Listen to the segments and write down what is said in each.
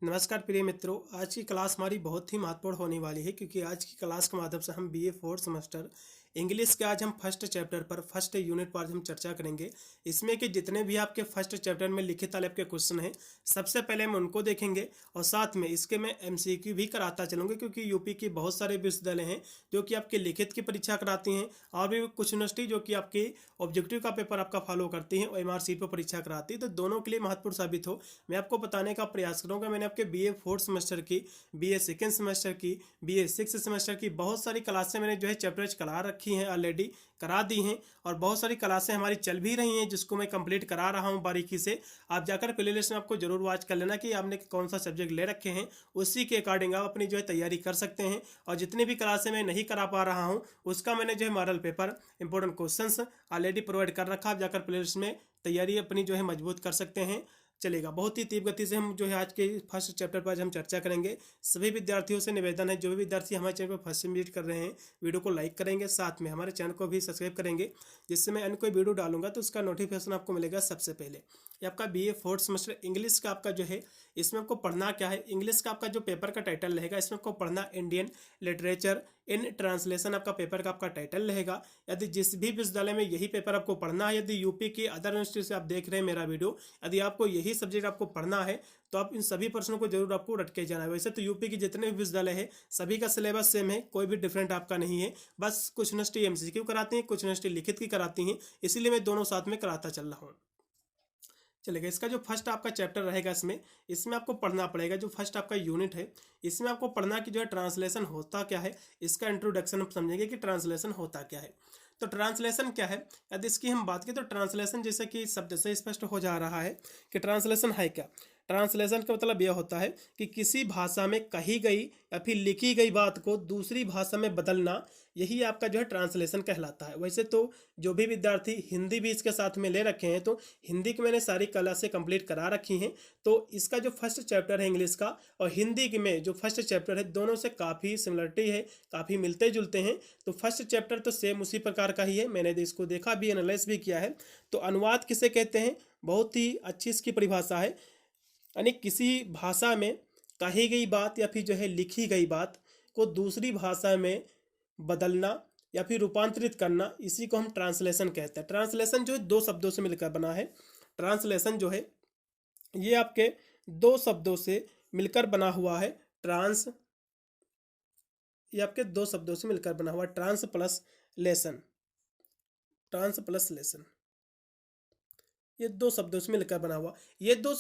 नमस्कार प्रिय मित्रों। आज की क्लास हमारी बहुत ही महत्वपूर्ण होने वाली है क्योंकि आज की क्लास के माध्यम से हम बीए फोर्थ सेमेस्टर इंग्लिश के आज हम फर्स्ट चैप्टर पर फर्स्ट यूनिट पर आज हम चर्चा करेंगे। इसमें कि जितने भी आपके फर्स्ट चैप्टर में लिखित वाले आपके क्वेश्चन हैं सबसे पहले हम उनको देखेंगे और साथ में इसके मैं एमसीक्यू भी कराता चलूँगा क्योंकि यूपी के बहुत सारे विश्वविद्यालय हैं जो कि आपके लिखित की परीक्षा कराती हैं और भी कुछ यूनिवर्सिटी जो कि आपकी ऑब्जेक्टिव का पेपर आपका फॉलो करती हैं और एमआरसी पर परीक्षा कराती है। तो दोनों के लिए महत्वपूर्ण साबित हो मैं आपको बताने का प्रयास करूँगा। मैंने आपके बीए फोर्थ सेमेस्टर की, बीए सेकेंड सेमेस्टर की, बीए सिक्स सेमेस्टर की बहुत सारी क्लासें मैंने जो है चैप्टर्स करा रखी हैं, ऑलरेडी करा दी हैं और बहुत सारी क्लासें हमारी चल भी रही हैं जिसको मैं कंप्लीट करा रहा हूं बारीकी से। आप जाकर प्ले लिस्ट में आपको जरूर वॉच कर लेना कि आपने कौन सा सब्जेक्ट ले रखे हैं, उसी के अकॉर्डिंग आप अपनी जो है तैयारी कर सकते हैं। और जितनी भी क्लासें मैं नहीं करा पा रहा हूँ उसका मैंने जो है model paper, important questions already provide कर रखा। आप जाकर प्ले लिस्ट में तैयारी अपनी जो है मजबूत कर सकते हैं। चलेगा, बहुत ही तीव्र गति से हम जो है आज के फर्स्ट चैप्टर पर आज हम चर्चा करेंगे। सभी विद्यार्थियों से निवेदन है, जो भी विद्यार्थी हमारे चैनल पर फर्स्ट विजिट कर रहे हैं वीडियो को लाइक करेंगे, साथ में हमारे चैनल को भी सब्सक्राइब करेंगे जिससे मैं अन्य कोई वीडियो डालूंगा तो उसका नोटिफिकेशन आपको मिलेगा सबसे पहले। ये आपका बीए फोर्थ सेमेस्टर इंग्लिश का आपका जो है इसमें आपको पढ़ना क्या है, इंग्लिश का आपका जो पेपर का टाइटल रहेगा इसमें आपको पढ़ना इंडियन लिटरेचर इन ट्रांसलेशन आपका पेपर का आपका टाइटल रहेगा। यदि जिस भी विश्वविद्यालय में यही पेपर आपको पढ़ना है, यदि यूपी की अदर यूनिवर्सिटी से आप देख रहे हैं मेरा वीडियो, यदि आपको यही सब्जेक्ट आपको पढ़ना है तो आप इन सभी प्रश्नों को जरूर आपको रट के जाना है। वैसे तो यूपी के जितने भी विश्वविद्यालय है सभी का सिलेबस सेम है, कोई भी डिफरेंट आपका नहीं है। बस कुछ यूनिवर्सिटी एमसीक्यू कराती हैं, कुछ यूनिवर्सिटी लिखित की कराती हैं, इसीलिए मैं दोनों साथ में कराता चल रहा हूँ। चलेगा, इसका जो फर्स्ट आपका चैप्टर रहेगा इसमें इसमें आपको पढ़ना पड़ेगा। जो फर्स्ट आपका यूनिट है इसमें आपको पढ़ना कि जो है ट्रांसलेशन होता क्या है, इसका इंट्रोडक्शन हम समझेंगे कि ट्रांसलेशन होता क्या है। तो ट्रांसलेशन क्या है, यदि इसकी हम बात करें तो ट्रांसलेशन जैसे कि शब्द से स्पष्ट हो जा रहा है कि ट्रांसलेशन है क्या। ट्रांसलेशन का मतलब यह होता है कि किसी भाषा में कही गई या फिर लिखी गई बात को दूसरी भाषा में बदलना, यही आपका जो है ट्रांसलेशन कहलाता है। वैसे तो जो भी विद्यार्थी हिंदी भी इसके साथ में ले रखे हैं तो हिंदी की मैंने सारी क्लासें कंप्लीट करा रखी हैं। तो इसका जो फर्स्ट चैप्टर है इंग्लिश का और हिंदी में जो फर्स्ट चैप्टर है दोनों से काफ़ी सिमिलरिटी है, काफ़ी मिलते जुलते हैं। तो फर्स्ट चैप्टर तो सेम उसी प्रकार का ही है, मैंने इसको देखा भी, एनालाइज भी किया है। तो अनुवाद किसे कहते हैं, बहुत ही अच्छी इसकी परिभाषा है, यानी किसी भाषा में कही गई बात या फिर जो है लिखी गई बात को दूसरी भाषा में बदलना या फिर रूपांतरित करना, इसी को हम ट्रांसलेशन कहते हैं। ट्रांसलेशन जो है दो शब्दों से मिलकर बना है। ट्रांसलेशन जो है ये आपके दो शब्दों से मिलकर बना हुआ है। ये आपके दो शब्दों से मिलकर बना हुआ trans plus lesson. Trans plus lesson ये दो शब्दों से मिलकर बना हुआ, ये दो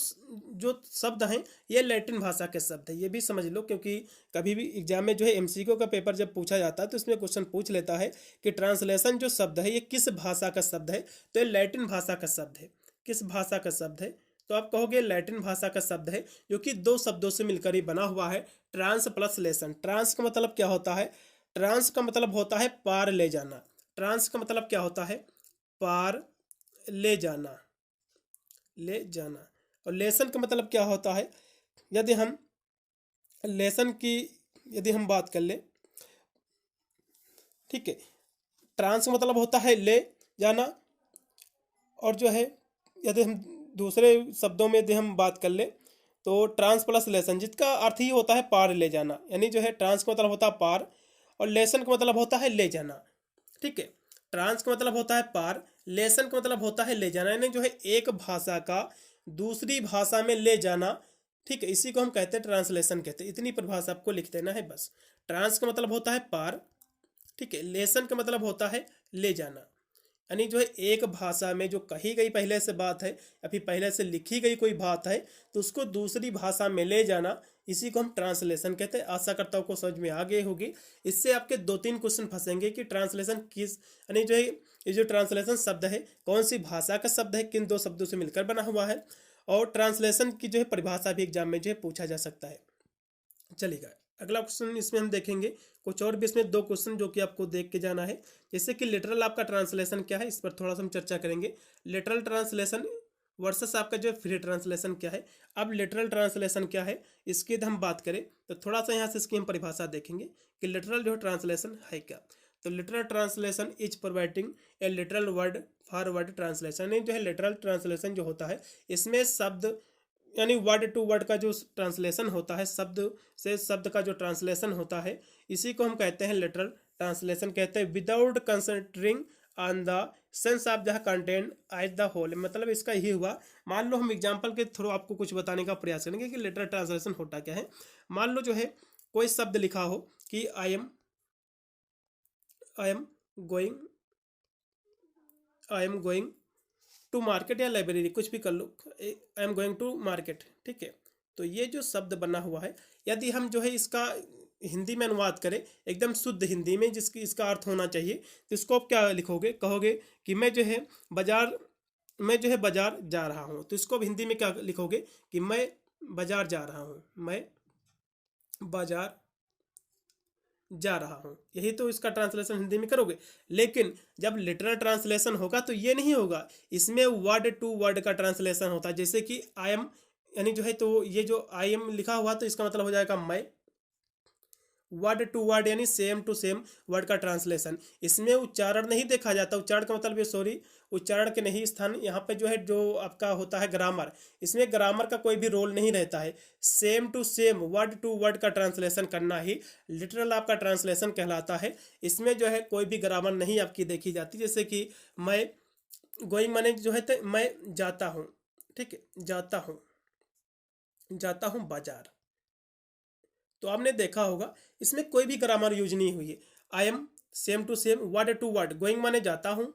जो शब्द हैं ये लैटिन भाषा के शब्द हैं, ये भी समझ लो। क्योंकि कभी भी एग्जाम में जो है एमसीक्यू का पेपर जब पूछा जाता है तो इसमें क्वेश्चन पूछ लेता है कि ट्रांसलेशन जो शब्द है ये किस भाषा का शब्द है, तो ये लैटिन भाषा का शब्द है। किस भाषा का शब्द है, तो आप कहोगे लैटिन भाषा का शब्द है जो कि दो शब्दों से मिलकर ही बना हुआ है। Trans plus lesson. ट्रांस का मतलब क्या होता है, ट्रांस का मतलब होता है पार ले जाना। ट्रांस का मतलब क्या होता है, पार ले जाना, ले जाना। और लेसन का मतलब क्या होता है, यदि हम लेसन की यदि हम बात कर ले, ठीक है, ट्रांस का मतलब होता है ले जाना, और जो है यदि हम दूसरे शब्दों में यदि हम बात कर ले तो ट्रांस प्लस लेसन जिसका अर्थ ही होता है पार ले जाना, यानी जो है ट्रांस का मतलब होता है पार और लेसन का मतलब होता है ले जाना। ठीक है, ट्रांस का मतलब होता है पार, लेसन का मतलब होता है ले जाना, यानी जो है एक भाषा का दूसरी भाषा में ले जाना। ठीक है, इसी को हम कहते हैं ट्रांसलेशन कहते हैं। इतनी परिभाषा आपको लिख देना है बस। ट्रांस का मतलब होता है पार, ठीक है, लेसन का मतलब होता है ले जाना, यानी जो है एक भाषा में जो कही गई पहले से बात है या फिर पहले से लिखी गई कोई बात है तो उसको दूसरी भाषा में ले जाना, इसी को हम ट्रांसलेशन कहते हैं। आशा करता हूँ को समझ में आ गई होगी। इससे आपके दो तीन क्वेश्चन फंसेंगे कि ट्रांसलेशन किस, यानी जो है ये जो ट्रांसलेशन शब्द है कौन सी भाषा का शब्द है, किन दो शब्दों से मिलकर बना हुआ है, और ट्रांसलेशन की जो है परिभाषा भी एग्जाम में जो है पूछा जा सकता है। चलेगा, अगला क्वेश्चन इसमें हम देखेंगे कुछ और भी इसमें दो क्वेश्चन जो कि आपको देख के जाना है। जैसे कि लिटरल आपका ट्रांसलेशन क्या है, इस पर थोड़ा सा हम चर्चा करेंगे। लिटरल ट्रांसलेशन वर्सेस आपका जो फ्री ट्रांसलेशन क्या है। अब लिटरल ट्रांसलेशन क्या है इसकी यदि हम बात करें तो थोड़ा सा यहाँ से इसकी हम परिभाषा देखेंगे कि लिटरल जो ट्रांसलेशन है क्या। तो literal translation is providing A literal word for word translation, जो है लिटरल ट्रांसलेशन जो होता है इसमें शब्द यानी वर्ड टू वर्ड का जो ट्रांसलेशन होता है, शब्द से शब्द का जो ट्रांसलेशन होता है, इसी को हम कहते हैं लिटरल ट्रांसलेशन कहते हैं, without concentrating on the sense of the content as the whole. मतलब इसका यही हुआ, मान लो हम एग्जांपल के थ्रू आपको कुछ बताने का प्रयास करेंगे कि लिटरल ट्रांसलेशन होता क्या है। मान लो जो है कोई शब्द लिखा हो कि I am going to market या लाइब्रेरी, कुछ भी कर लो, I am going to market, ठीक है। तो ये जो शब्द बना हुआ है, यदि हम जो है इसका हिंदी में अनुवाद करें एकदम शुद्ध हिंदी में जिसकी इसका अर्थ होना चाहिए, तो इसको आप क्या लिखोगे, कहोगे कि मैं जो है बाजार जा रहा हूँ। तो इसको अब हिंदी में क्या लिखोगे कि मैं बाजार जा रहा हूँ, मैं बाजार जा रहा हूँ। यही तो इसका ट्रांसलेशन हिंदी में करोगे। लेकिन जब लिटरल ट्रांसलेशन होगा तो ये नहीं होगा, इसमें वर्ड टू वर्ड का ट्रांसलेशन होता है। जैसे कि आई एम, यानी जो है तो ये जो आई एम लिखा हुआ तो इसका मतलब हो जाएगा मैं, वर्ड टू वर्ड यानी सेम टू सेम वर्ड का ट्रांसलेशन। इसमें उच्चारण नहीं देखा जाता, उच्चारण का मतलब ये सॉरी उच्चारण के नहीं स्थान, यहाँ पे जो है जो आपका होता है ग्रामर, इसमें ग्रामर का कोई भी रोल नहीं रहता है। Same to same word to word का ट्रांसलेशन करना ही लिटरल आपका ट्रांसलेशन कहलाता है। इसमें जो है कोई भी ग्रामर नहीं आपकी देखी जाती। जैसे कि मैं गोइंग माने जो है तो मैं जाता हूँ, ठीक है, जाता हूँ बाजार। तो आपने देखा होगा इसमें कोई भी ग्रामर यूज नहीं हुई है। I am same to same word to word, going माने जाता हूँ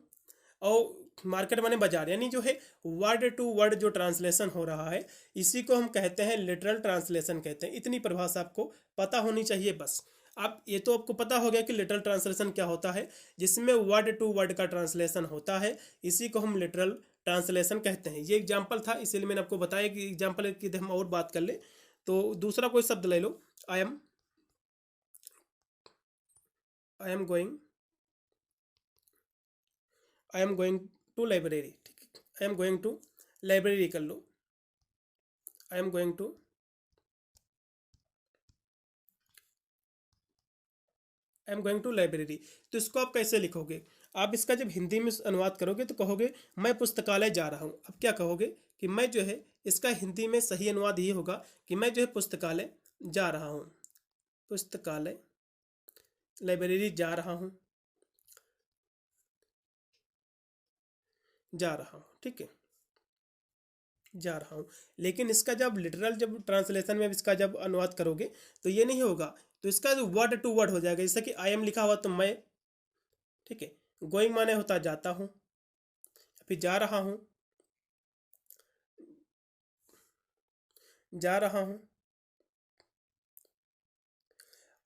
और मार्केट माने बाजार, यानी जो है वर्ड टू वर्ड जो ट्रांसलेशन हो रहा है इसी को हम कहते हैं लिटरल ट्रांसलेशन कहते हैं। इतनी परिभाषा आपको पता होनी चाहिए बस। अब ये तो आपको पता हो गया कि लिटरल ट्रांसलेशन क्या होता है, जिसमें वर्ड टू वर्ड का ट्रांसलेशन होता है, इसी को हम लिटरल ट्रांसलेशन कहते हैं। ये एग्जाम्पल था, इसीलिए मैंने आपको बताया कि एग्जाम्पल की हम और बात कर ले। तो दूसरा कोई शब्द ले लो, I am going to library, ठीक है, I am going to library कर लो, I am going to library. तो इसको आप कैसे लिखोगे, आप इसका जब हिंदी में अनुवाद करोगे तो कहोगे मैं पुस्तकालय जा रहा हूँ। अब क्या कहोगे कि मैं जो है इसका हिंदी में सही अनुवाद ये होगा कि मैं जो है पुस्तकालय जा रहा हूँ, पुस्तकालय लाइब्रेरी जा रहा हूँ, ठीक है, जा रहा हूँ। लेकिन इसका जब लिटरल जब ट्रांसलेशन में इसका जब अनुवाद करोगे तो ये नहीं होगा, तो इसका जो वर्ड टू वर्ड हो जाएगा। जैसे कि आई एम लिखा हुआ तो मैं, ठीक है, गोइंग माने होता जाता हूँ, फिर जा रहा हूँ,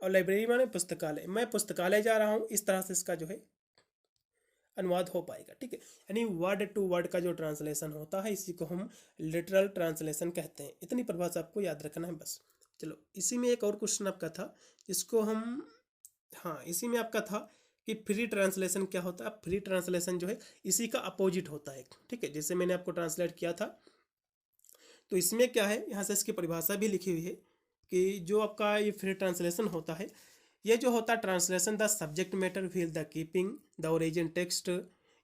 और लाइब्रेरी माने पुस्तकालय, मैं पुस्तकालय जा रहा हूँ। इस तरह से इसका जो है अनुवाद हो पाएगा, ठीक है। यानी वर्ड टू वर्ड का जो ट्रांसलेशन होता है इसी को हम लिटरल ट्रांसलेशन कहते हैं। इतनी परिभाषा आपको याद रखना है बस। चलो इसी में एक और क्वेश्चन आपका था जिसको हम, हाँ इसी में आपका था कि फ्री ट्रांसलेशन क्या होता है। फ्री ट्रांसलेशन जो है इसी का अपोजिट होता है, ठीक है। जैसे मैंने आपको ट्रांसलेट किया था तो इसमें क्या है, यहाँ से इसकी परिभाषा भी लिखी हुई है कि जो आपका ये फ्री ट्रांसलेशन होता है, ये जो होता है translation the subject matter will the keeping the origin text.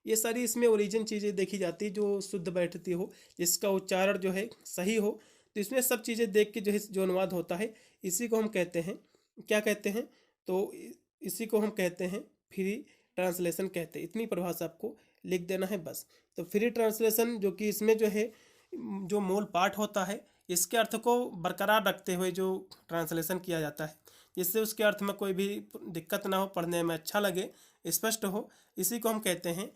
ये सारी इसमें ओरिजिन चीज़ें देखी जाती है जो शुद्ध बैठती हो, जिसका उच्चारण जो है सही हो। तो इसमें सब चीज़ें देख के जो है जो अनुवाद होता है इसी को हम कहते हैं, क्या कहते हैं, तो इसी को हम कहते हैं फ्री ट्रांसलेशन कहते हैं। इतनी परिभाषा आपको लिख देना है बस। तो फ्री ट्रांसलेशन जो कि इसमें जो है जो मूल पाठ होता है इसके अर्थ को बरकरार रखते हुए जो ट्रांसलेशन किया जाता है, जिससे उसके अर्थ में कोई भी दिक्कत ना हो, पढ़ने में अच्छा लगे, स्पष्ट हो, इसी को हम कहते हैं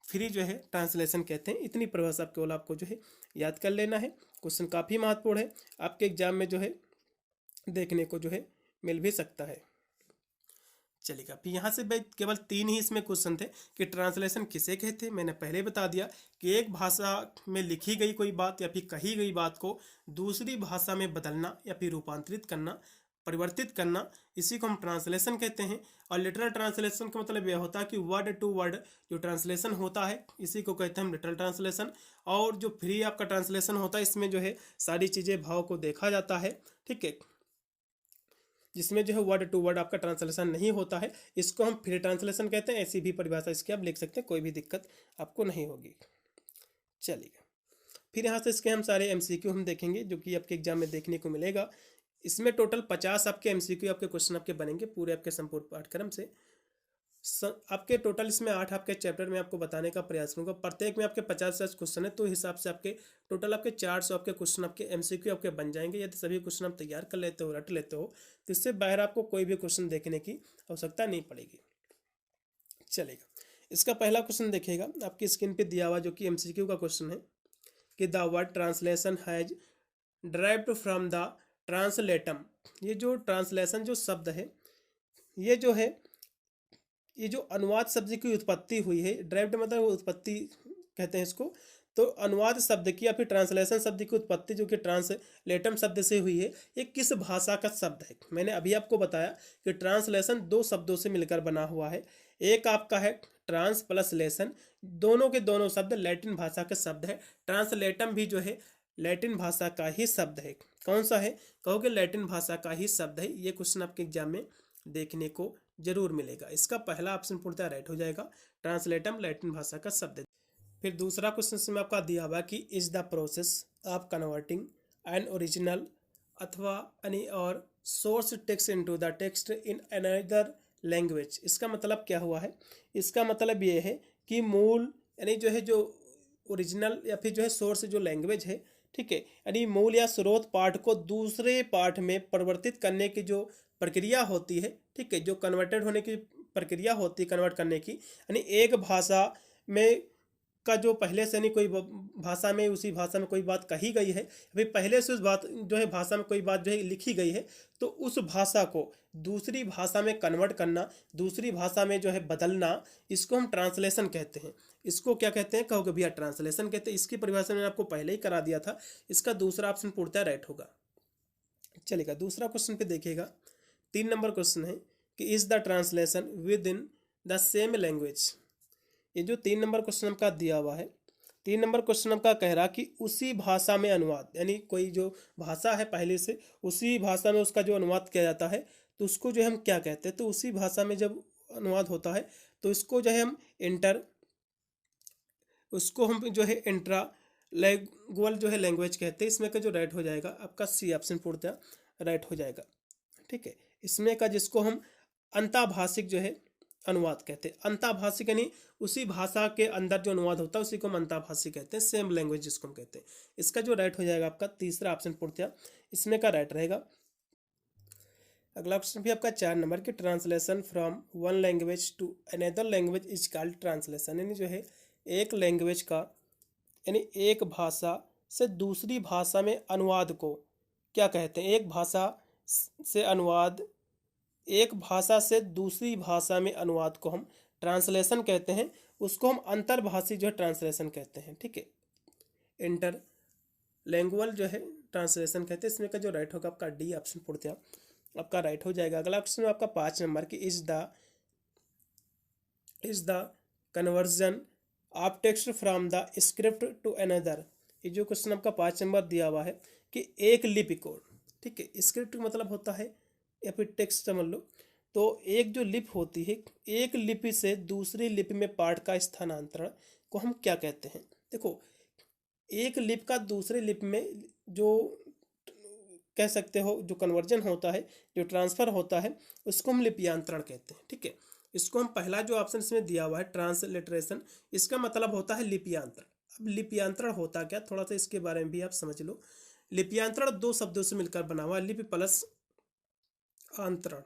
फ्री जो है ट्रांसलेशन कहते हैं। इतनी परिभाषा केवल आपको जो है याद कर लेना है। क्वेश्चन काफ़ी महत्वपूर्ण है, आपके एग्जाम में जो है देखने को जो है मिल भी सकता है। चलेगा, फिर यहाँ से केवल 3 ही इसमें क्वेश्चन थे कि ट्रांसलेशन किसे कहते हैं। मैंने पहले बता दिया कि एक भाषा में लिखी गई कोई बात या फिर कही गई बात को दूसरी भाषा में बदलना या फिर रूपांतरित करना, परिवर्तित करना, इसी को हम ट्रांसलेशन कहते हैं। और लिटरल ट्रांसलेशन का मतलब यह होता है कि वर्ड टू वर्ड जो ट्रांसलेशन होता है इसी को कहते हैं हम लिटरल ट्रांसलेशन। और जो फ्री आपका ट्रांसलेशन होता है इसमें जो है सारी चीज़ें भाव को देखा जाता है, ठीक है, जिसमें जो है वर्ड टू वर्ड आपका ट्रांसलेशन नहीं होता है, इसको हम फ्री ट्रांसलेशन कहते हैं। ऐसी भी परिभाषा इसकी आप लिख सकते हैं, कोई भी दिक्कत आपको नहीं होगी। चलिए फिर यहाँ से इसके हम सारे एमसीक्यू हम देखेंगे जो कि आपके एग्जाम में देखने को मिलेगा। इसमें टोटल 50 आपके एमसीक्यू आपके क्वेश्चन आपके बनेंगे पूरे आपके संपूर्ण पाठ्यक्रम से। आपके टोटल इसमें 8 आपके चैप्टर में आपको बताने का प्रयास करूँगा। प्रत्येक में आपके 50 क्वेश्चन है, तो हिसाब से आपके टोटल आपके 400 आपके क्वेश्चन आपके एमसीक्यू आपके बन जाएंगे। यदि सभी क्वेश्चन आप तैयार कर लेते हो, रट लेते हो, तो इससे बाहर आपको कोई भी क्वेश्चन देखने की आवश्यकता नहीं पड़ेगी। चलेगा, इसका पहला क्वेश्चन देखिएगा, आपकी स्क्रीन पे दिया हुआ जो कि एमसीक्यू का क्वेश्चन है कि the word translation has derived from the translatum. ये जो ट्रांसलेशन जो शब्द है, ये जो है, ये जो अनुवाद शब्द की उत्पत्ति हुई है, ड्राइव्ड मतलब उत्पत्ति कहते हैं इसको, तो अनुवाद शब्द की या फिर ट्रांसलेशन शब्द की उत्पत्ति जो कि ट्रांसलेटम शब्द से हुई है, ये किस भाषा का शब्द है। मैंने अभी आपको बताया कि ट्रांसलेशन 2 शब्दों से मिलकर बना हुआ है। एक आपका है ट्रांस प्लस लेसन, दोनों के दोनों शब्द लैटिन भाषा के शब्द है। ट्रांसलेटम भी जो है लैटिन भाषा का ही शब्द है। कौन सा है, कहोगे लैटिन भाषा का ही शब्द है। ये क्वेश्चन आपके एग्जाम में देखने को जरूर मिलेगा। इसका पहला ऑप्शन पूर्णतः राइट हो जाएगा, ट्रांसलेटम लैटिन भाषा का शब्द है। फिर दूसरा क्वेश्चन इसमें आपका दिया हुआ कि is the process of converting an original अथवा एनी और source text into the text in another language. इसका मतलब क्या हुआ है, इसका मतलब ये है कि मूल यानी जो है जो ओरिजिनल या फिर जो है सोर्स जो लैंग्वेज है, ठीक है, यानी मूल या स्रोत पाठ को दूसरे पाठ में परिवर्तित करने की जो प्रक्रिया होती है, ठीक है, जो कन्वर्टेड होने की प्रक्रिया होती है कन्वर्ट करने की, यानी एक भाषा में का जो पहले से नहीं कोई भाषा में उसी भाषा में कोई बात कही गई है, अभी पहले से उस बात जो है भाषा में कोई बात जो है लिखी गई है, तो उस भाषा को दूसरी भाषा में कन्वर्ट करना, दूसरी भाषा में जो है बदलना, इसको हम ट्रांसलेशन कहते हैं। इसको क्या कहते हैं, कहोगे भैया ट्रांसलेशन कहते हैं। इसकी परिभाषा मैंने आपको पहले ही करा दिया था। इसका दूसरा ऑप्शन पूर्णतः राइट होगा। चलेगा, दूसरा क्वेश्चन पे देखिएगा, 3 नंबर क्वेश्चन है कि is the translation with in the same language. ये जो 3 नंबर क्वेश्चन आपका दिया हुआ है, 3 नंबर क्वेश्चन आपका कह रहा कि उसी भाषा में अनुवाद, यानी कोई जो भाषा है पहले से उसी भाषा में उसका जो अनुवाद किया जाता है, तो उसको जो हम क्या कहते हैं, तो उसी भाषा में जब अनुवाद होता है तो इसको जो है हम उसको हम जो है इंट्रा लैंग्वेज जो है लैंग्वेज कहते हैं। इसमें का जो राइट हो जाएगा आपका सी ऑप्शन पूर्णतः राइट हो जाएगा। ठीक है, इसमें का जिसको हम अंतःभाषिक जो है अनुवाद कहते हैं। अंतःभाषिक यानी उसी भाषा के अंदर जो अनुवाद होता है उसी को हम अंतःभाषिक कहते हैं, सेम लैंग्वेज जिसको हम कहते हैं। इसका जो राइट हो जाएगा आपका तीसरा ऑप्शन पूर्णतः इसमें का राइट रहेगा। अगला क्वेश्चन भी आपका 4 नंबर के translation from one language to another language is called translation. यानी जो है एक लैंग्वेज का यानी एक भाषा से दूसरी भाषा में अनुवाद को क्या कहते हैं। एक भाषा से अनुवाद, एक भाषा से दूसरी भाषा में अनुवाद को हम ट्रांसलेशन कहते हैं। उसको हम अंतर्भाषी जो है ट्रांसलेशन कहते हैं। ठीक है, इंटर लैंग्वेज जो है ट्रांसलेशन कहते हैं। इसमें का जो राइट होगा आपका डी ऑप्शन पूर्णतः आपका राइट हो जाएगा। अगला क्वेश्चन आपका 5 नंबर की is the conversion of text from the script to another. ये जो क्वेश्चन आपका 5 नंबर दिया हुआ है कि एक लिपि को, ठीक है, स्क्रिप्ट मतलब होता है या फिर टेक्स्ट समझ लो, तो एक जो लिपि होती है, एक लिपि से दूसरी लिपि में पाठ का स्थानांतरण को हम क्या कहते हैं। देखो, एक लिपि का दूसरे लिपि में जो कह सकते हो जो कन्वर्जन होता है, जो ट्रांसफर होता है, उसको हम लिप्यांतरण कहते हैं। ठीक है, इसको हम पहला जो ऑप्शन इसमें दिया हुआ है ट्रांसलिटरेशन, इसका मतलब होता है लिप्यांतरण। अब लिप्यांतरण होता क्या, थोड़ा सा इसके बारे में भी आप समझ लो। लिप्यांतरण 2 शब्दों से मिलकर बना हुआ है, लिपि प्लस अंतरण।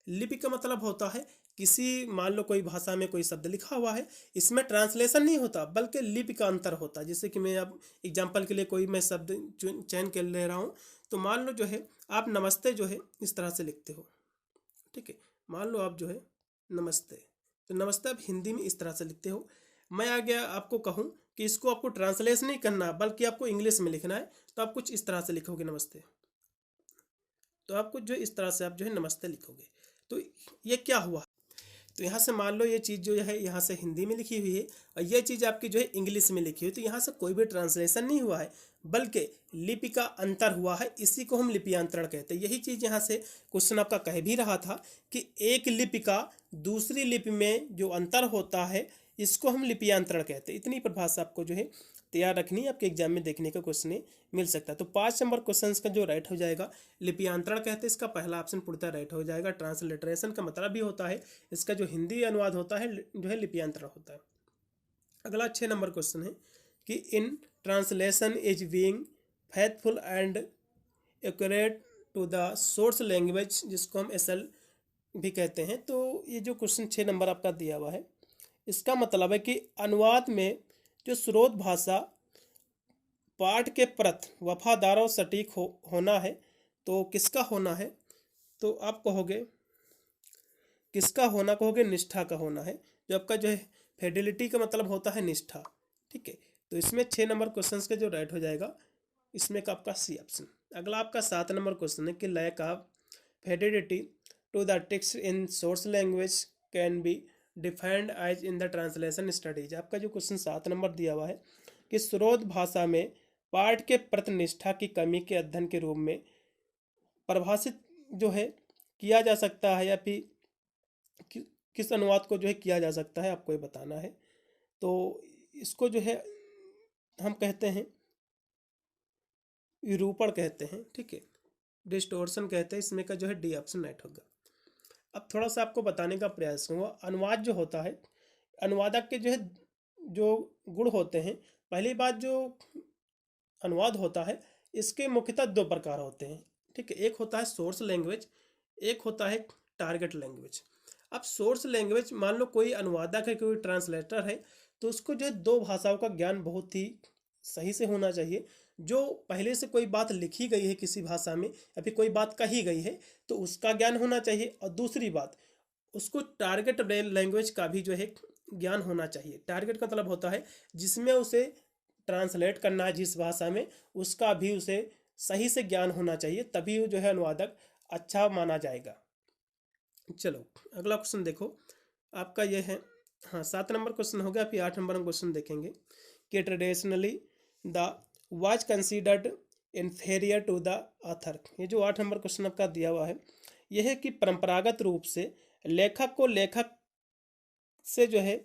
लिपि का मतलब होता है किसी, मान लो कोई भाषा में कोई शब्द लिखा हुआ है, इसमें ट्रांसलेशन नहीं होता बल्कि लिपि का अंतर होता है। जैसे कि मैं अब एग्जांपल के लिए कोई मैं शब्द चयन कर ले रहा हूँ, तो मान लो जो है आप नमस्ते जो है इस तरह से लिखते हो। ठीक है, मान लो आप जो है नमस्ते, तो नमस्ते आप हिंदी में इस तरह से लिखते हो। मैं आगे आपको कहूँ कि इसको आपको ट्रांसलेशन नहीं करना बल्कि आपको इंग्लिश में लिखना है, तो आप कुछ इस तरह से लिखोगे नमस्ते, तो आपको जो इस तरह से आप जो है नमस्ते लिखोगे। तो ये क्या हुआ, तो यहाँ से मान लो ये चीज़ जो है यहाँ से हिंदी में लिखी हुई है और ये चीज़ आपकी जो है इंग्लिश में लिखी हुई है, तो यहाँ से कोई भी ट्रांसलेशन नहीं हुआ है बल्कि लिपि का अंतर हुआ है। इसी को हम लिप्यांतरण कहते हैं। यही चीज़ यहाँ से क्वेश्चन आपका कह भी रहा था कि एक लिपि का दूसरी लिपि में जो अंतर होता है इसको हम लिप्यांतरण कहते हैं। इतनी परिभाषा आपको जो है तैयार रखनी है, आपके एग्जाम में देखने का क्वेश्चन मिल सकता है। तो 5 नंबर क्वेश्चन का जो राइट हो जाएगा, लिपियांतरण कहते हैं, इसका पहला ऑप्शन पूर्णतः राइट हो जाएगा। ट्रांसलिटरेशन का मतलब भी होता है, इसका जो हिंदी अनुवाद होता है जो है लिपियांतरण होता है। अगला 6 नंबर क्वेश्चन है कि in translation is being faithful and accurate to the source language, जिसको हम एसएल भी कहते हैं। तो ये जो क्वेश्चन 6 नंबर आपका दिया हुआ है, इसका मतलब है कि अनुवाद में जो स्रोत भाषा पाठ के प्रति वफादार और सटीक होना है। तो किसका होना है, तो आप कहोगे किसका होना, कहोगे निष्ठा का होना है। जो आपका जो है फिडेलिटी का मतलब होता है निष्ठा, ठीक है। तो इसमें 6 नंबर क्वेश्चन का जो राइट हो जाएगा, इसमें का आपका सी ऑप्शन। अगला आपका 7 नंबर क्वेश्चन है कि lack of fidelity to the text in source language can be defined as in the translation studies. आपका जो क्वेश्चन 7 नंबर दिया हुआ है कि स्रोत भाषा में पाठ के प्रति निष्ठा की कमी के अध्ययन के रूप में परिभाषित जो है किया जा सकता है, या फिर किस अनुवाद को जो है किया जा सकता है, आपको ये बताना है। तो इसको जो है हम कहते हैं विरूपण कहते हैं, ठीक है, डिस्टोर्शन कहते हैं। इसमें का जो है डी ऑप्शन राइट होगा। अब थोड़ा सा आपको बताने का प्रयास करूँगा। अनुवाद जो होता है, अनुवादक के जो है जो गुण होते हैं, पहली बात जो अनुवाद होता है इसके मुख्यतः 2 प्रकार होते हैं, ठीक है। एक होता है सोर्स लैंग्वेज, एक होता है टारगेट लैंग्वेज। अब सोर्स लैंग्वेज, मान लो कोई अनुवादक है, कोई ट्रांसलेटर है, तो उसको जो है 2 भाषाओं का ज्ञान बहुत ही सही से होना चाहिए। जो पहले से कोई बात लिखी गई है किसी भाषा में, या फिर कोई बात कही गई है, तो उसका ज्ञान होना चाहिए। और दूसरी बात, उसको टारगेट लैंग्वेज का भी जो है ज्ञान होना चाहिए। टारगेट का मतलब होता है जिसमें उसे ट्रांसलेट करना है जिस भाषा में, उसका भी उसे सही से ज्ञान होना चाहिए, तभी वो जो है अनुवादक अच्छा माना जाएगा। चलो अगला क्वेश्चन देखो, आपका ये है, हाँ 7 नंबर क्वेश्चन हो गया। फिर 8 नंबर क्वेश्चन देखेंगे कि traditionally the was considered inferior to the author. ये जो 8 नंबर क्वेश्चन आपका दिया हुआ है, यह है कि परंपरागत रूप से लेखक को लेखक से जो है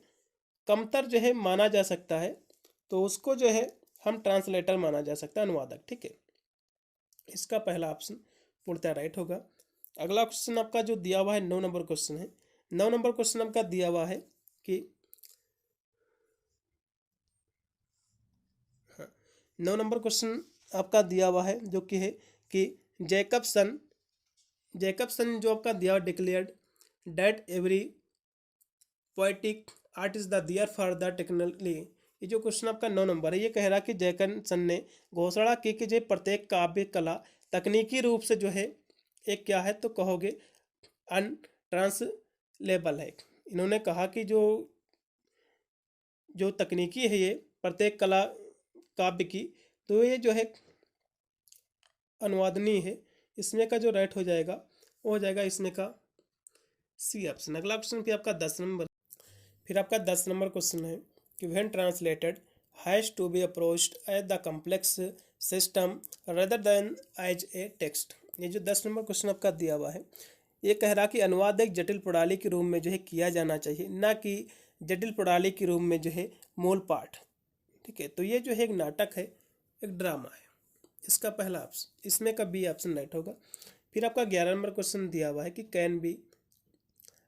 कमतर जो है माना जा सकता है, तो उसको जो है हम ट्रांसलेटर माना जा सकता है, अनुवादक, ठीक है। इसका पहला ऑप्शन पूर्णतः राइट होगा। अगला क्वेश्चन आपका जो दिया हुआ है 9 नंबर क्वेश्चन है। 9 नंबर क्वेश्चन आपका दिया हुआ है कि 9 नंबर क्वेश्चन आपका दिया हुआ है जो कि है कि जैकबसन जो आपका दिया हुआ declared that every poetic art is the there for the technically. ये जो क्वेश्चन आपका 9 नंबर है, ये कह रहा कि जैकबसन ने घोषणा की कि जो प्रत्येक काव्य कला तकनीकी रूप से जो है एक क्या है, तो कहोगे अनट्रांसलेबल है। इन्होंने कहा कि जो तकनीकी है ये प्रत्येक कला काव्य की, तो ये जो है अनुवादनीय है। इसमें का जो राइट हो जाएगा वो हो जाएगा इसमें का सी ऑप्शन। अगला क्वेश्चन फिर आपका 10 नंबर क्वेश्चन है कि when translated has to be approached as the complex system rather than as a text. ये जो 10 नंबर क्वेश्चन आपका दिया हुआ है, ये कह रहा कि अनुवाद एक जटिल प्रणाली के रूप में जो है किया जाना चाहिए, ना कि जटिल प्रणाली के रूप में जो है मूल पाठ, ठीक है। तो ये जो है एक नाटक है, एक ड्रामा है। इसका पहला ऑप्शन, इसमें का बी ऑप्शन राइट होगा। फिर आपका 11 नंबर क्वेश्चन दिया हुआ है कि कैन बी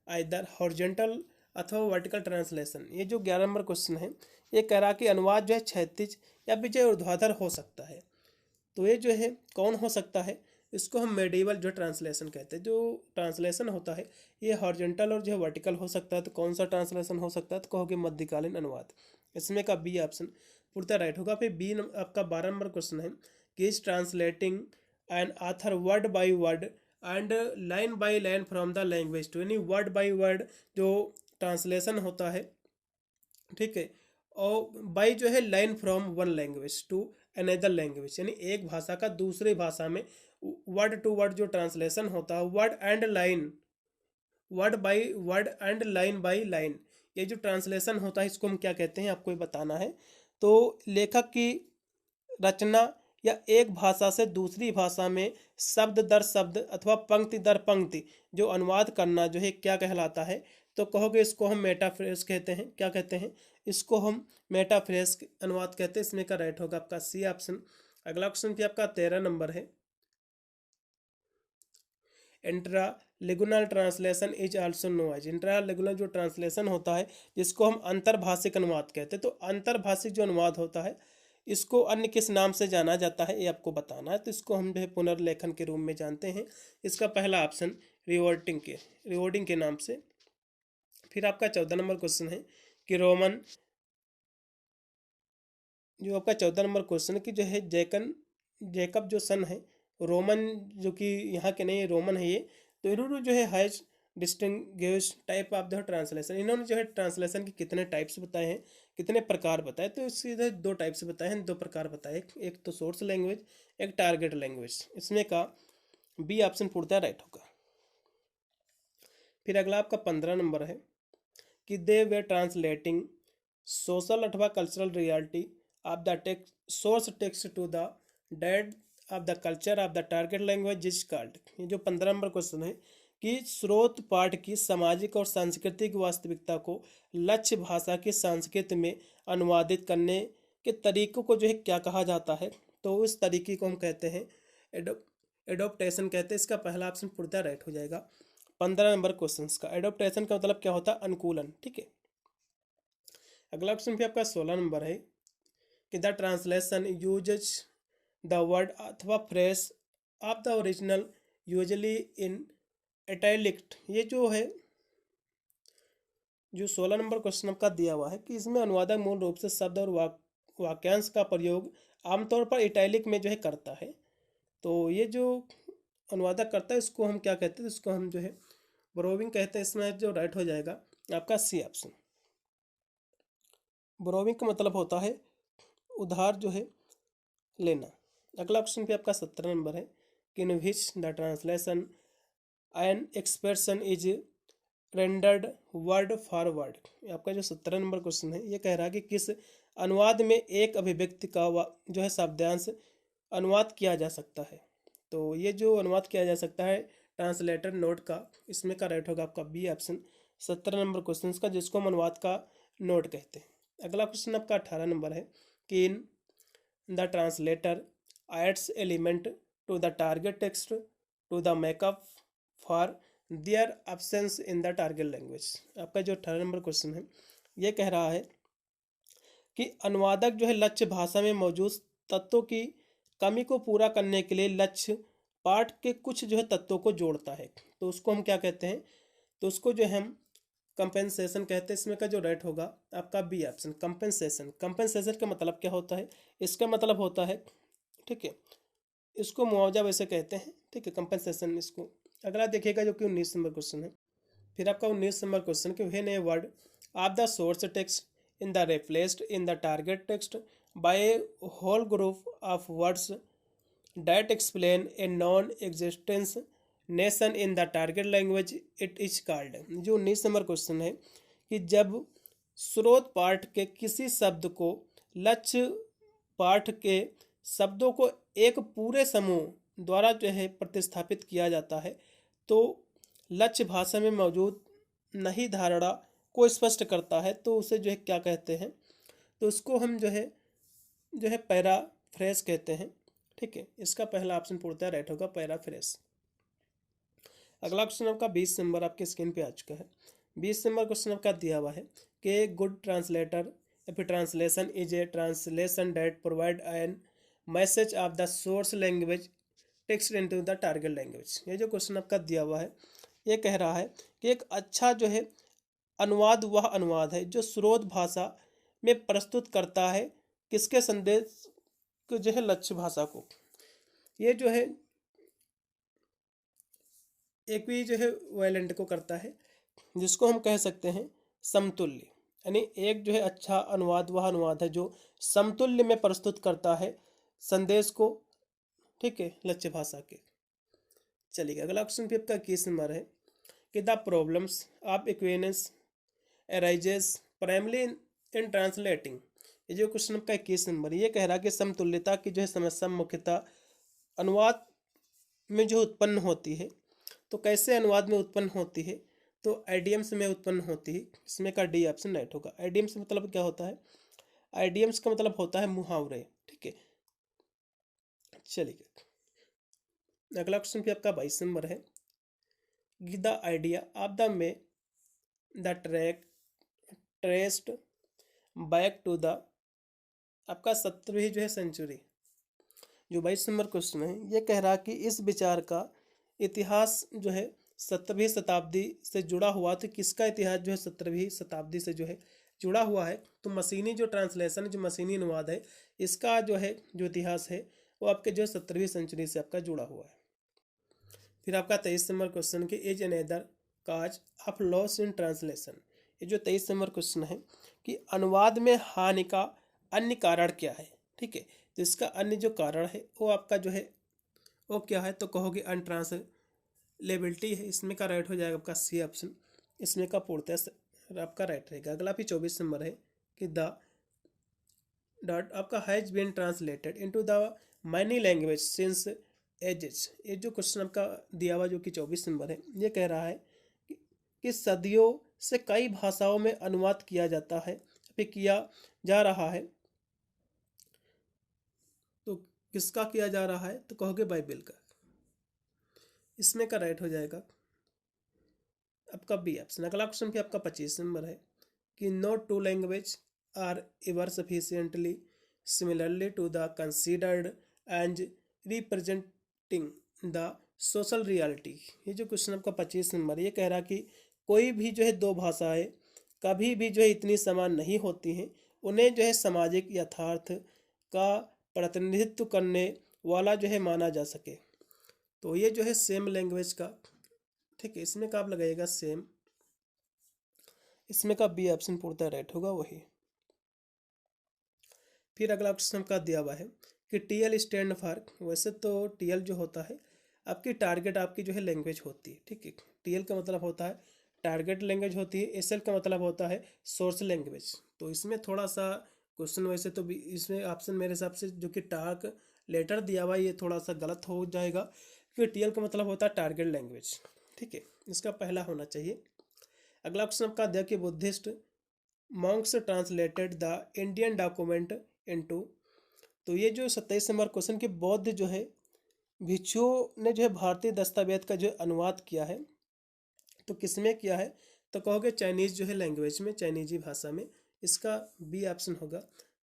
आइदर हॉरिजॉन्टल अथवा वर्टिकल ट्रांसलेशन। ये जो 11 नंबर क्वेश्चन है, ये कह रहा कि अनुवाद जो है क्षैतिज या फिर जो ऊर्ध्वाधर हो सकता है। तो ये जो है कौन हो सकता है, इसको हम मेडिवल जो ट्रांसलेशन कहते हैं। जो ट्रांसलेशन होता है ये हॉरिजॉन्टल और जो है वर्टिकल हो सकता है। तो कौन सा ट्रांसलेशन हो सकता है, तो कहोगे मध्यकालीन अनुवाद। इसमें का बी ऑप्शन पूर्णतः राइट होगा। फिर बी आपका 12 नंबर क्वेश्चन है कि is translating an author word by word and line by line from the language to, यानी वर्ड बाय वर्ड जो ट्रांसलेशन होता है, ठीक है, और बाय जो है line from one language to another language, यानी एक भाषा का दूसरे भाषा में वर्ड टू वर्ड जो ट्रांसलेशन होता है, word and line, word by word and line by line, ये जो ट्रांसलेशन होता है इसको हम क्या कहते हैं, आपको ये बताना है। तो लेखक की रचना या एक भाषा से दूसरी भाषा में शब्द दर शब्द अथवा पंक्ति दर पंक्ति जो अनुवाद करना जो है क्या कहलाता है, तो कहोगे इसको हम मेटाफ्रेज कहते हैं। क्या कहते हैं, इसको हम मेटाफ्रेज अनुवाद कहते हैं। इसमें का राइट होगा आपका सी ऑप्शन। अगला क्वेश्चन भी आपका 13 नंबर है। Intralingual translation is also known as, intralingual जो ट्रांसलेशन होता है जिसको हम अंतर्भाषिक अनुवाद कहते हैं। तो अंतर्भाषिक जो अनुवाद होता है इसको अन्य किस नाम से जाना जाता है ये आपको बताना है। तो इसको हम जो है पुनर्लेखन के रूप में जानते हैं। इसका पहला ऑप्शन रिवर्डिंग के नाम से। फिर आपका 14 नंबर क्वेश्चन है कि रोमन, जो आपका 14 नंबर क्वेश्चन है कि जो है जैकब जो सन है रोमन, जो कि यहाँ के नहीं रोमन है ये, तो इन्होंने जो है has distinguish type of the translation, इन्होंने जो है ट्रांसलेशन के कितने टाइप्स बताए हैं, कितने प्रकार बताए। तो इसके इधर दो टाइप्स बताए हैं, दो प्रकार बताए, एक तो सोर्स लैंग्वेज, एक टारगेट लैंग्वेज। इसमें का बी ऑप्शन पूर्णतः राइट होगा। फिर अगला आपका 15 नंबर है कि दे वे ट्रांसलेटिंग सोशल अथवा cultural reality of the text source text to the dead of the culture of the target language is called. ये जो 15 नंबर क्वेश्चन है कि स्रोत पाठ की सामाजिक और सांस्कृतिक वास्तविकता को लक्ष्य भाषा की संस्कृत में अनुवादित करने के तरीकों को जो है क्या कहा जाता है। तो उस तरीके को हम कहते हैं एडोप्टेशन कहते हैं। इसका पहला ऑप्शन पूर्णतः राइट हो जाएगा 15 नंबर क्वेश्चन का। एडोप्टेशन का मतलब क्या होता है, अनुकूलन। ठीक है। अगला क्वेश्चन भी आपका 16 नंबर है कि the translation uses the word अथवा phrase of the original usually in italic. ये जो है जो 16 नंबर क्वेश्चन आपका दिया हुआ है कि इसमें अनुवादक मूल रूप से शब्द और वाक्यांश का प्रयोग आमतौर पर इटैलिक में जो है करता है। तो ये जो अनुवादक करता है इसको हम क्या कहते हैं, इसको हम जो है बोरोविंग कहते हैं। इसमें जो राइट हो जाएगा आपका सी ऑप्शन। बोरोविंग का मतलब होता है उधार जो है लेना। अगला क्वेश्चन भी आपका 17 नंबर है कि in which the translation an expression is rendered word for word. आपका जो 17 नंबर क्वेश्चन है ये कह रहा है कि किस अनुवाद में एक अभिव्यक्ति का जो है शब्दांश अनुवाद किया जा सकता है। तो ये जो अनुवाद किया जा सकता है ट्रांसलेटर नोट का, इसमें का राइट होगा आपका बी ऑप्शन 17 नंबर क्वेश्चन का, जिसको हम अनुवाद का नोट कहते हैं। अगला क्वेश्चन आपका 18 नंबर है कि in the translator adds element to the target text to the makeup for their absence in the target language. आपका जो 18 नंबर क्वेश्चन है ये कह रहा है कि अनुवादक जो है लक्ष्य भाषा में मौजूद तत्वों की कमी को पूरा करने के लिए लक्ष्य पाठ के कुछ जो है तत्वों को जोड़ता है। तो उसको हम क्या कहते हैं, तो उसको जो हम कंपेंसेशन कहते हैं। इसमें का जो राइट होगा आपका बी ऑप्शन कंपेंसेशन। कंपेंसेशन का मतलब क्या होता है, इसका मतलब होता है, ठीक है, इसको मुआवजा वैसे कहते हैं। ठीक है, कंपेंसेशन इसको। अगला देखिएगा जो कि 19 नंबर क्वेश्चन है। फिर आपका 19 नंबर क्वेश्चन कि when a word of the source text in the replaced in the target text by a whole group of words that explain a non-existence nation in the target language it is called। जो 19 number question है कि जब स्रोत पाठ के किसी शब्द को लक्ष्य पाठ के शब्दों को एक पूरे समूह द्वारा जो है प्रतिस्थापित किया जाता है तो लक्ष्य भाषा में मौजूद नई धारणा को स्पष्ट करता है, तो उसे जो है क्या कहते हैं, तो उसको हम जो है पैराफ्रेज कहते हैं। ठीक है, इसका पहला ऑप्शन पूर्णतः राइट होगा पैराफ्रेज। अगला क्वेश्चन आपका 20 नंबर आपके स्क्रीन पे आ चुका है। 20 नंबर क्वेश्चन आपका दिया हुआ है कि गुड ट्रांसलेटर या फिर translation is a translation that provide an message of the source language text into the target language. ये जो क्वेश्चन आपका दिया हुआ है ये कह रहा है कि एक अच्छा जो है अनुवाद वह अनुवाद है जो स्रोत भाषा में प्रस्तुत करता है किसके संदेश को जो है लक्ष्य भाषा को। ये जो है एक भी जो है वायलेंट को करता है जिसको हम कह सकते हैं समतुल्य। यानी एक जो है अच्छा अनुवाद वह अनुवाद है जो समतुल्य में प्रस्तुत करता है संदेश को, ठीक है, लक्ष्य भाषा के। चलिए अगला क्वेश्चन भी आपका 21 नंबर है कि the problems of equivalence arises primary in translating. ये जो क्वेश्चन आपका 21 नंबर ये कह रहा है कि समतुल्यता की जो है समस्या मुख्यतः अनुवाद में जो उत्पन्न होती है। तो कैसे अनुवाद में उत्पन्न होती है, तो आइडियम्स में उत्पन्न होती है। इसमें का डी ऑप्शन राइट होगा। आइडियम्स मतलब क्या होता है? आइडियम्स का मतलब होता है मुहावरे, ठीक है। चलिए अगला क्वेश्चन भी आपका 22 नंबर है। Give the idea of the में the track traced back to the आपका 17वीं जो है सेंचुरी। जो 22 नंबर क्वेश्चन है ये कह रहा कि इस विचार का इतिहास जो है 17वीं शताब्दी से जुड़ा हुआ। तो किसका इतिहास जो है 17वीं शताब्दी से जो है जुड़ा हुआ है? तो मशीनी जो ट्रांसलेशन, जो मशीनी अनुवाद है, इसका जो है जो इतिहास है वो आपके जो 17वीं सेंचुरी से आपका जुड़ा हुआ है। फिर आपका 23 नंबर क्वेश्चन के is another cause of loss in translation. ये जो 23 नंबर क्वेश्चन है कि अनुवाद में हानि का अन्य कारण क्या है, ठीक है। तो इसका अन्य जो कारण है वो आपका जो है वो क्या है? तो कहोगे अनट्रांसलेबिलिटी है। इसमें का राइट हो जाएगा आपका सी ऑप्शन। इसमें का पूर्णतः आपका राइट रहेगा। अगला भी 24 नंबर है कि द डॉट आपका has been translated into the many language since ages. ये जो क्वेश्चन आपका दिया हुआ जो कि 24 नंबर है ये कह रहा है कि सदियों से कई भाषाओं में अनुवाद किया जाता है, फिर किया जा रहा है। तो किसका किया जा रहा है? तो कहोगे बाइबल का। इसमें का राइट हो जाएगा आपका बी ऑप्शन। अगला क्वेश्चन भी आपका 25 नंबर है कि no two language are ever sufficiently similarly to the considered and representing the social reality. ये जो क्वेश्चन आपका 25 नंबर है ये कह रहा कि कोई भी जो है दो भाषाएं कभी भी जो है इतनी समान नहीं होती हैं, उन्हें जो है सामाजिक यथार्थ का प्रतिनिधित्व करने वाला जो है माना जा सके। तो ये जो है सेम लैंग्वेज का, ठीक है। इसमें का आप लगाइएगा सेम। इसमें का बी ऑप्शन पूर्णतः राइट होगा वही। फिर अगला क्वेश्चन का दिया हुआ है कि टीएल स्टैंड फॉर। वैसे तो टीएल जो होता है आपकी टारगेट आपकी जो है लैंग्वेज होती है, ठीक है। टीएल का मतलब होता है टारगेट लैंग्वेज होती है। एसएल का मतलब होता है सोर्स लैंग्वेज। तो इसमें थोड़ा सा क्वेश्चन वैसे तो भी इसमें ऑप्शन मेरे हिसाब से जो कि टार्क लेटर दिया हुआ है ये थोड़ा सा गलत हो जाएगा, क्योंकि टीएल का मतलब होता है टारगेट लैंग्वेज, ठीक है। इसका पहला होना चाहिए। अगला क्वेश्चन आपका दिया कि Buddhist Monks translated the Indian document into. तो ये जो 27 नंबर क्वेश्चन के बौद्ध जो है भिक्षुओं ने जो है भारतीय दस्तावेज का जो अनुवाद किया है, तो किस में किया है? तो कहोगे चाइनीज़ जो है लैंग्वेज में, चाइनीजी भाषा में। इसका बी ऑप्शन होगा।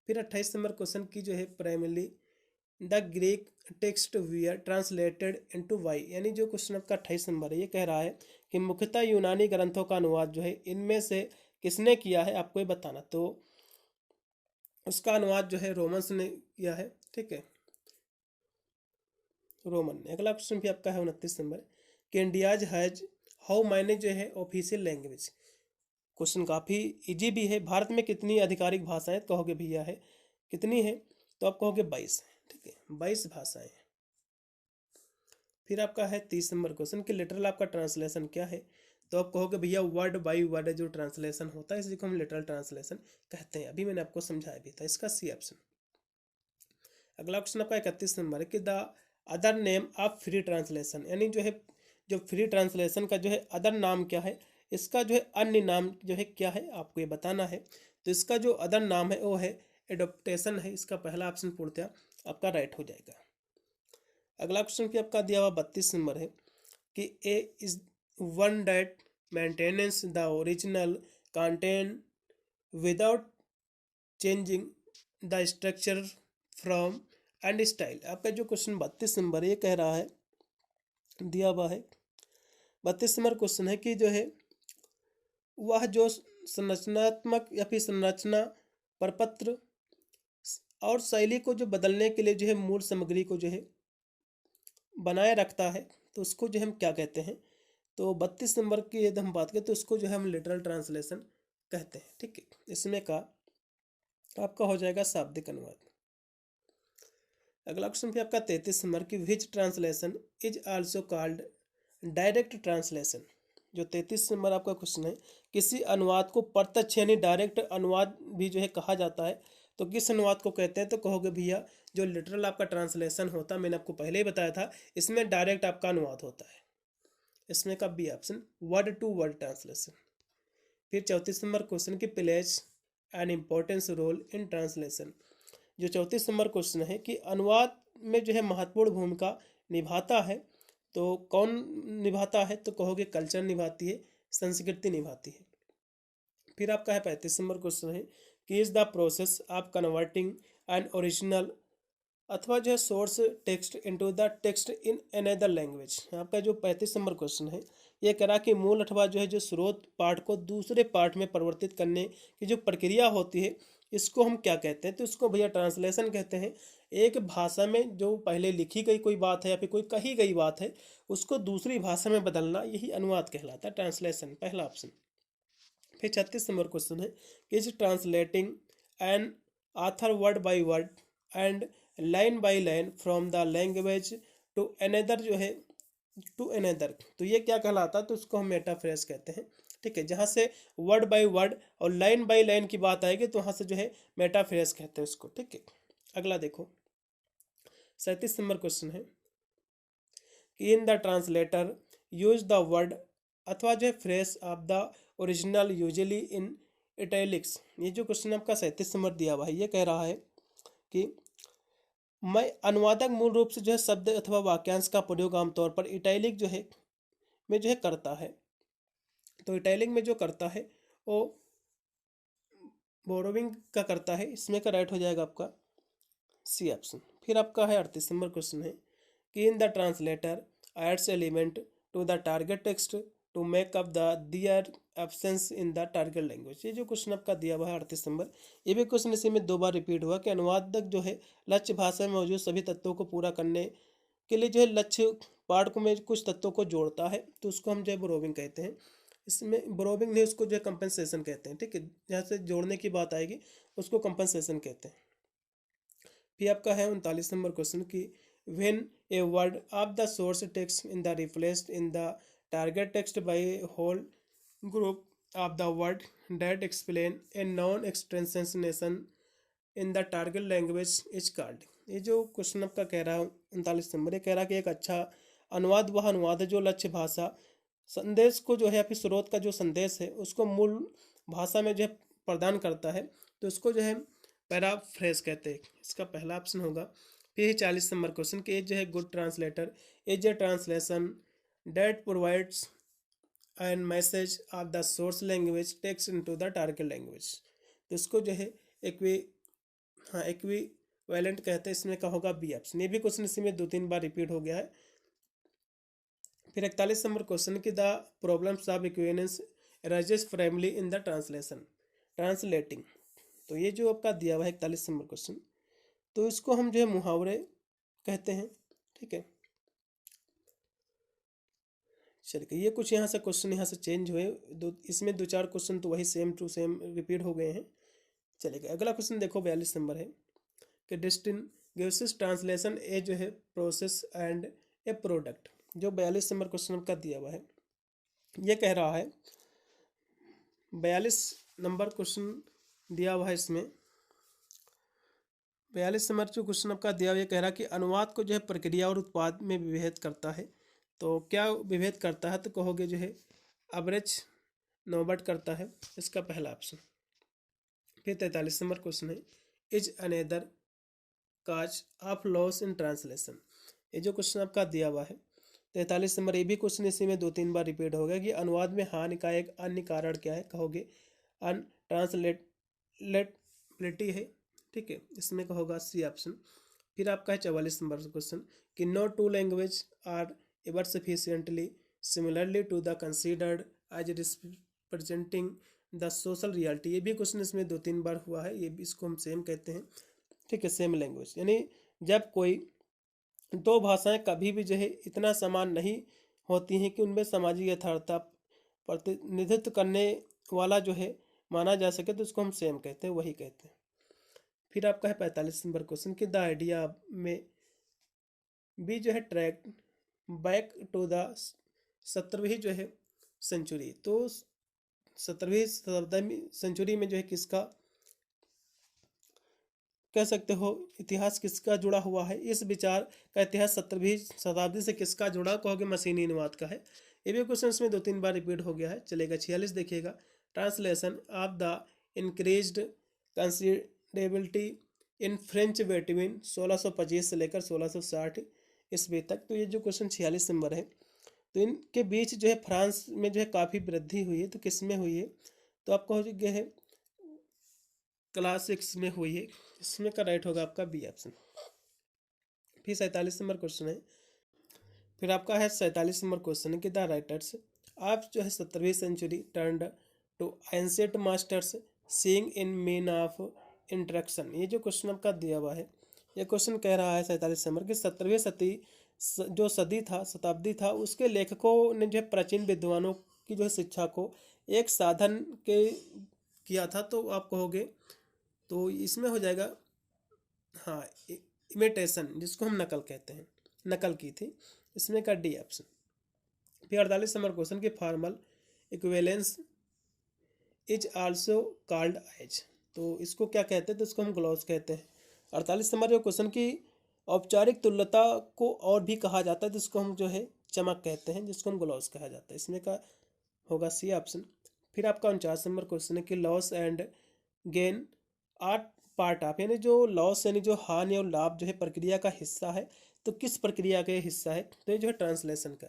फिर 28 नंबर क्वेश्चन की जो है primarily the Greek text were translated into Y. यानी जो क्वेश्चन आपका 28 नंबर है ये कह रहा है कि मुख्यतः यूनानी ग्रंथों का अनुवाद जो है इनमें से किसने किया है, आपको ये बताना। तो उसका अनुवाद जो है रोमन्स ने किया है, ठीक है, रोमन ने। अगला क्वेश्चन भी आपका है 29 नंबर कि इंडियाज हैज हाउ मैनी जो है ऑफिशियल लैंग्वेज। क्वेश्चन काफ़ी इजी भी है। भारत में कितनी आधिकारिक भाषाएं? कहोगे भैया है कितनी है? तो आप कहोगे 22 है, ठीक है, 22 भाषाएं हैं। फिर आपका है 30 नंबर क्वेश्चन कि लिटरल आपका ट्रांसलेशन क्या है? तो आप कहोगे भैया वर्ड बाई वर्ड जो ट्रांसलेशन होता है इसी को हम लिटरल ट्रांसलेशन कहते हैं। अभी मैंने आपको समझाया भी था। इसका सी ऑप्शन। अगला क्वेश्चन आपका 31 नंबर है कि the other name of free translation. यानी जो है जो फ्री ट्रांसलेशन का जो है अदर नाम क्या है, इसका जो है अन्य नाम जो है क्या है, आपको ये बताना है। तो इसका जो अदर नाम है वो है एडोप्टेशन है। इसका पहला ऑप्शन पूर्णतः आपका राइट हो जाएगा। अगला क्वेश्चन भी आपका दिया हुआ 32 नंबर है कि a is one that maintenance the original content without changing the structure from and style. आपका जो क्वेश्चन 32 नंबर ये कह रहा है दिया हुआ है 32 नंबर क्वेश्चन है कि जो है वह जो संरचनात्मक या फिर संरचना प्रपत्र और शैली को जो बदलने के लिए जो है मूल सामग्री को जो है बनाए रखता है, तो उसको जो हम क्या कहते हैं? तो 32 नंबर की यदि हम बात करें तो उसको जो है हम लिटरल ट्रांसलेशन कहते हैं, ठीक है। इसमें का आपका हो जाएगा शाब्दिक अनुवाद। अगला क्वेश्चन भी आपका 33 नंबर की which translation is also called direct translation. जो 33 नंबर आपका क्वेश्चन है किसी अनुवाद को प्रत्यक्ष यानी डायरेक्ट अनुवाद भी जो है कहा जाता है। तो किस अनुवाद को कहते हैं? तो कहोगे भैया जो लिटरल आपका ट्रांसलेशन होता है, मैंने आपको पहले ही बताया था, इसमें डायरेक्ट आपका अनुवाद होता है। इसमें का B option, word to word translation. फिर 34 नंबर क्वेश्चन की plays an importance role in translation. जो 34 नंबर क्वेश्चन है कि अनुवाद में जो है महत्वपूर्ण भूमिका निभाता है, तो कौन निभाता है, तो कहोगे कल्चर निभाती है, संस्कृति निभाती है। फिर आपका है 35 नंबर क्वेश्चन है कि is the process of converting an original अथवा जो है source text into the text in another language. आपका जो 35 नंबर क्वेश्चन है ये कह रहा कि मूल अथवा जो है जो स्रोत पाठ को दूसरे पाठ में परिवर्तित करने की जो प्रक्रिया होती है इसको हम क्या कहते हैं, तो इसको भैया ट्रांसलेशन कहते हैं। एक भाषा में जो पहले लिखी गई कोई बात है या फिर कोई कही गई बात है उसको दूसरी भाषा में बदलना, यही अनुवाद कहलाता है, ट्रांसलेशन, पहला ऑप्शन। फिर 36 नंबर क्वेश्चन है कि is translating an author word by word and line by line from the language to another जो है टू अनदर, तो ये क्या कहलाता है, तो उसको हम मेटाफ्रेज कहते हैं। ठीक है, जहाँ से वर्ड बाय वर्ड और लाइन बाय लाइन की बात आएगी तो वहाँ से जो है मेटाफ्रेज कहते हैं उसको। ठीक है, अगला देखो 37 नंबर क्वेश्चन है कि in the translator use the word अथवा जो है phrase of the original usually in italics. ये जो क्वेश्चन आपका 37 नंबर दिया हुआ है ये कह रहा है कि मैं अनुवादक मूल रूप से जो है शब्द अथवा वाक्यांश का प्रयोग आमतौर पर इटैलिक जो है में जो है करता है, तो इटैलिक में जो करता है वो बोरोविंग का करता है, इसमें का राइट हो जाएगा आपका सी ऑप्शन। फिर आपका है 38 नंबर क्वेश्चन है कि in the translator adds element to the target text to make up the their absence in the target language. ये जो क्वेश्चन आपका दिया हुआ है 38 नंबर, ये भी क्वेश्चन इसी में 2 बार रिपीट हुआ कि अनुवादक जो है लक्ष्य भाषा में मौजूद सभी तत्वों को पूरा करने के लिए जो है लक्ष्य पाठ में कुछ तत्वों को जोड़ता है, तो उसको हम जो है बोरोविंग कहते हैं। इसमें बोरोविंग नहीं, उसको जो है कंपनसेशन कहते हैं। ठीक है, जहाँ से जोड़ने की बात आएगी उसको कंपनसेशन कहते हैं। फिर आपका है 39 नंबर क्वेश्चन कि when a word of the source text in the replaced in the target text by whole group of the word that explain a non extensionation in the target language is called. ये जो question आपका कह रहा है 39 number, ये कह रहा है कि एक अच्छा अनुवाद वह अनुवाद है जो लक्ष्य भाषा संदेश को जो है या फिर स्रोत का जो संदेश है उसको मूल भाषा में जो है प्रदान करता है, तो उसको जो है पैराफ्रेज कहते हैं। इसका पहला ऑप्शन होगा। फिर 40 नंबर क्वेश्चन कि जो है good translator is a translation that provides and message of the source language text into the target language, तो इसको जो है एक्विवेलेंट कहते हैं। इसमें का होगा बी ऑप्शन। ये भी क्वेश्चन इसी में 2-3 बार रिपीट हो गया है। फिर 41 नंबर क्वेश्चन की the problems of equivalence arises primarily in the translation translating, तो ये जो आपका दिया हुआ है 41 नंबर क्वेश्चन, तो इसको हम जो है मुहावरे कहते हैं। ठीक है, चलिए ये कुछ यहाँ से क्वेश्चन यहाँ से चेंज हुए, इसमें 2-4 क्वेश्चन तो वही सेम टू सेम रिपीट हो गए हैं। चलेगा, अगला क्वेश्चन देखो 42 नंबर है कि डिस्टिंग्विशेस ट्रांसलेशन ए जो है प्रोसेस एंड ए प्रोडक्ट। जो 42 नंबर क्वेश्चन आपका दिया हुआ है ये कह रहा है, 42 नंबर क्वेश्चन दिया हुआ है, इसमें 42 नंबर जो क्वेश्चन आपका दिया हुआ ये कह रहा है कि अनुवाद को जो है प्रक्रिया और उत्पाद में विभेद करता है, तो क्या विभेद करता है, तो कहोगे जो है एवरेज नौबत करता है, इसका पहला ऑप्शन। फिर 43 नंबर क्वेश्चन है is another cause of loss in translation. ये जो क्वेश्चन आपका दिया हुआ है 43 नंबर, ये भी क्वेश्चन इसी में 2-3 बार रिपीट हो गया कि अनुवाद में हानि का एक अन्य कारण क्या है, कहोगे अनट्रांसलेटेबिलिटी है। ठीक है, इसमें का होगा सी ऑप्शन। फिर आपका है 44 नंबर क्वेश्चन कि no two language are ever sufficiently similarly to the considered as representing the social reality. ये भी क्वेश्चन इसमें 2-3 बार हुआ है, ये भी इसको हम सेम कहते हैं। ठीक है, सेम लैंग्वेज, यानी जब कोई 2 भाषाएं कभी भी जो है इतना समान नहीं होती हैं कि उनमें सामाजिक यथार्थता प्रतिनिधित्व करने वाला जो है माना जा सके, तो उसको हम सेम कहते हैं, वही कहते हैं। फिर आपका है 45 नंबर क्वेश्चन कि द आइडिया में भी जो है ट्रैक बैक टू द 17वीं जो है सेंचुरी, तो 17वीं सेंचुरी में जो है किसका कह सकते हो इतिहास किसका जुड़ा हुआ है, इस विचार का इतिहास 17वीं शताब्दी से किसका जुड़ा, कहोगे मशीनी अनुवाद का है। ये भी क्वेश्चन में 2-3 बार रिपीट हो गया है, चलेगा। 46 देखिएगा, translation of the increased considerability in French between 1625 से लेकर 1660 ईस्वी तक। तो ये जो क्वेश्चन 46 नंबर है, तो इनके बीच जो है फ्रांस में जो है काफ़ी वृद्धि हुई है, तो किस में हुई है, तो आपका हो गया है क्लास 6 में हुई है। इसमें का राइट होगा आपका बी ऑप्शन। फिर 47 नंबर क्वेश्चन है, फिर आपका है 47 नंबर क्वेश्चन है कि द राइटर्स आप जो है 17वीं century turned to ancient masters seeing in mean of interaction. ये जो क्वेश्चन आपका दिया हुआ है, ये क्वेश्चन कह रहा है 47 नंबर कि 17वीं जो सदी था, शताब्दी था, उसके लेखकों ने जो है प्राचीन विद्वानों की जो है शिक्षा को एक साधन के किया था। तो आप कहोगे, तो इसमें हो जाएगा हाँ इमिटेशन, जिसको हम नकल कहते हैं, नकल की थी, इसमें का डी ऑप्शन। फिर 48 नंबर क्वेश्चन की formal equivalence is also called as. तो इसको क्या कहते हैं, तो इसको हम ग्लॉस कहते हैं। 48 नंबर जो क्वेश्चन की औपचारिक तुल्यता को और भी कहा जाता है, जिसको हम जो है चमक कहते हैं, जिसको हम ग्लॉस कहा जाता है। इसमें का होगा सी ऑप्शन। फिर आपका 49 नंबर क्वेश्चन है कि loss and gain are part of, यानी जो लॉस यानी जो हानि और लाभ जो है प्रक्रिया का हिस्सा है, तो किस प्रक्रिया का हिस्सा है, तो ये जो है ट्रांसलेशन का।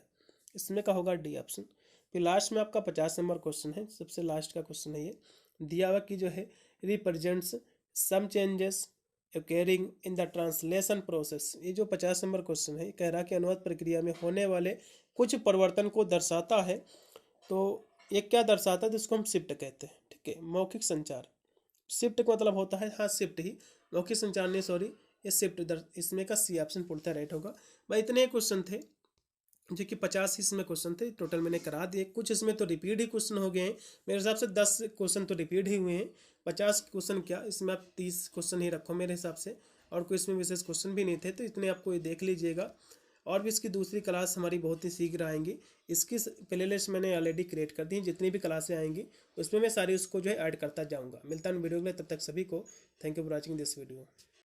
इसमें का होगा डी ऑप्शन। फिर लास्ट में आपका 50 नंबर क्वेश्चन है, सबसे लास्ट का क्वेश्चन है ये, दिया हुआ कि जो है represents some changes occurring in the translation process. ये जो 50 नंबर क्वेश्चन है, कह रहा कि अनुवाद प्रक्रिया में होने वाले कुछ परिवर्तन को दर्शाता है। तो ये क्या दर्शाता है, तो इसको हम शिफ्ट कहते हैं। ठीक है, मौखिक संचार, शिफ्ट का मतलब होता है हाँ शिफ्ट ही, मौखिक संचार नहीं, सॉरी, ये शिफ्ट। इसमें का सी ऑप्शन पूर्णतः राइट होगा। भाई इतने क्वेश्चन थे, जो कि 50 इसमें क्वेश्चन थे टोटल, मैंने करा दिए। कुछ इसमें तो रिपीट ही क्वेश्चन हो गए हैं, मेरे हिसाब से 10 क्वेश्चन तो रिपीट ही हुए हैं। 50 क्वेश्चन क्या, इसमें आप 30 क्वेश्चन ही रखो मेरे हिसाब से, और कोई इसमें विशेष क्वेश्चन भी नहीं थे, तो इतने आपको ये देख लीजिएगा। और भी इसकी दूसरी क्लास हमारी बहुत ही शीघ्र आएंगी। इसकी प्लेलिस्ट मैंने ऑलरेडी क्रिएट कर दी है, जितनी भी क्लासें आएंगी उसमें मैं सारी उसको जो है ऐड करता जाऊँगा। मिलता हूँ वीडियो में, तब तक सभी को thank you for watching this video.